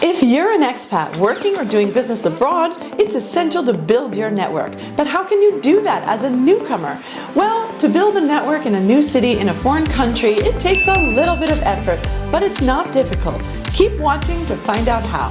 If you're an expat working or doing business abroad, it's essential to build your network. But how can you do that as a newcomer? Well, to build a network in a new city in a foreign country, it takes a little bit of effort, but it's not difficult. Keep watching to find out how.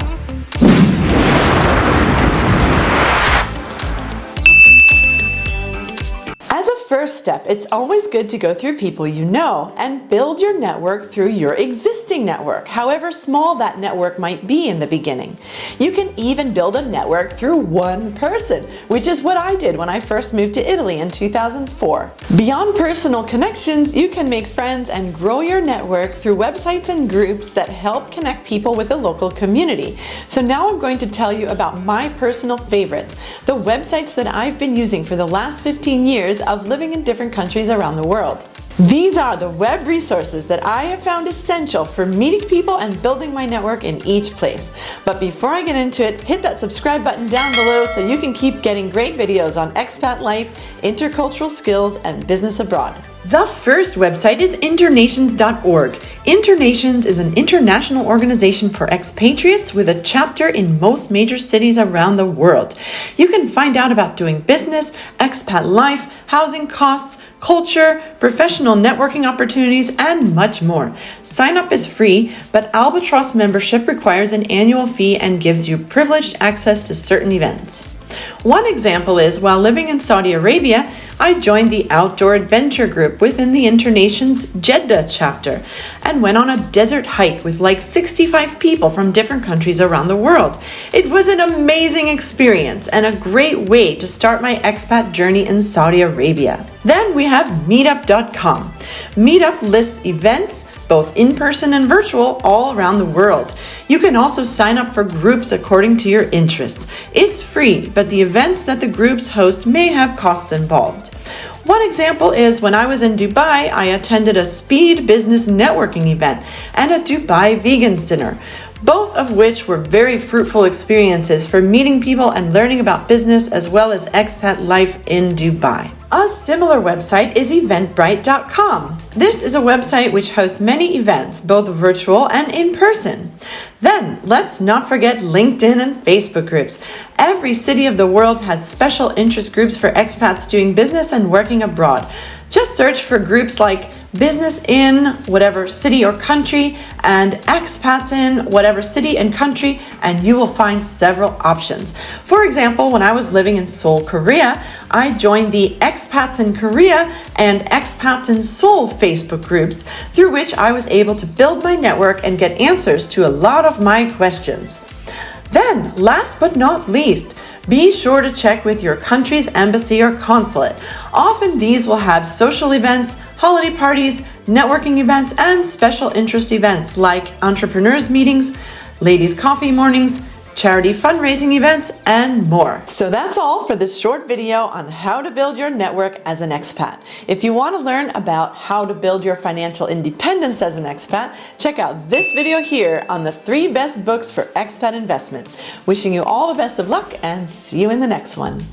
As a first step, it's always good to go through people you know and build your network through your existing network, however small that network might be in the beginning. You can even build a network through one person, which is what I did when I first moved to Italy in 2004. Beyond personal connections, you can make friends and grow your network through websites and groups that help connect people with a local community. So now I'm going to tell you about my personal favorites, the websites that I've been using for the last 15 years of living in different countries around the world. These are the web resources that I have found essential for meeting people and building my network in each place. But before I get into it, hit that subscribe button down below so you can keep getting great videos on expat life, intercultural skills, and business abroad. The first website is internations.org. Internations is an international organization for expatriates with a chapter in most major cities around the world. You can find out about doing business, expat life, housing costs, culture, professional networking opportunities, and much more. Sign up is free, but Albatross membership requires an annual fee and gives you privileged access to certain events. One example is, while living in Saudi Arabia, I joined the Outdoor Adventure group within the Internations Jeddah chapter and went on a desert hike with like 65 people from different countries around the world. It was an amazing experience and a great way to start my expat journey in Saudi Arabia. Then we have meetup.com. Meetup lists events, both in-person and virtual, all around the world. You can also sign up for groups according to your interests. It's free, but the events that the groups host may have costs involved. One example is when I was in Dubai, I attended a speed business networking event and a Dubai vegans dinner, both of which were very fruitful experiences for meeting people and learning about business as well as expat life in Dubai. A similar website is eventbrite.com. This is a website which hosts many events, both virtual and in person. Then, let's not forget LinkedIn and Facebook groups. Every city of the world has special interest groups for expats doing business and working abroad. Just search for groups like Business in whatever city or country and Expats in whatever city and country, and you will find several options. For example, when I was living in Seoul, Korea, I joined the Expats in Korea and Expats in Seoul Facebook groups, through which I was able to build my network and get answers to a lot of my questions. Then, last but not least, be sure to check with your country's embassy or consulate. Often these will have social events, holiday parties, networking events, and special interest events like entrepreneurs meetings, ladies' coffee mornings, charity fundraising events, and more. So that's all for this short video on how to build your network as an expat. If you want to learn about how to build your financial independence as an expat, check out this video here on the 3 best books for expat investment. Wishing you all the best of luck and see you in the next one.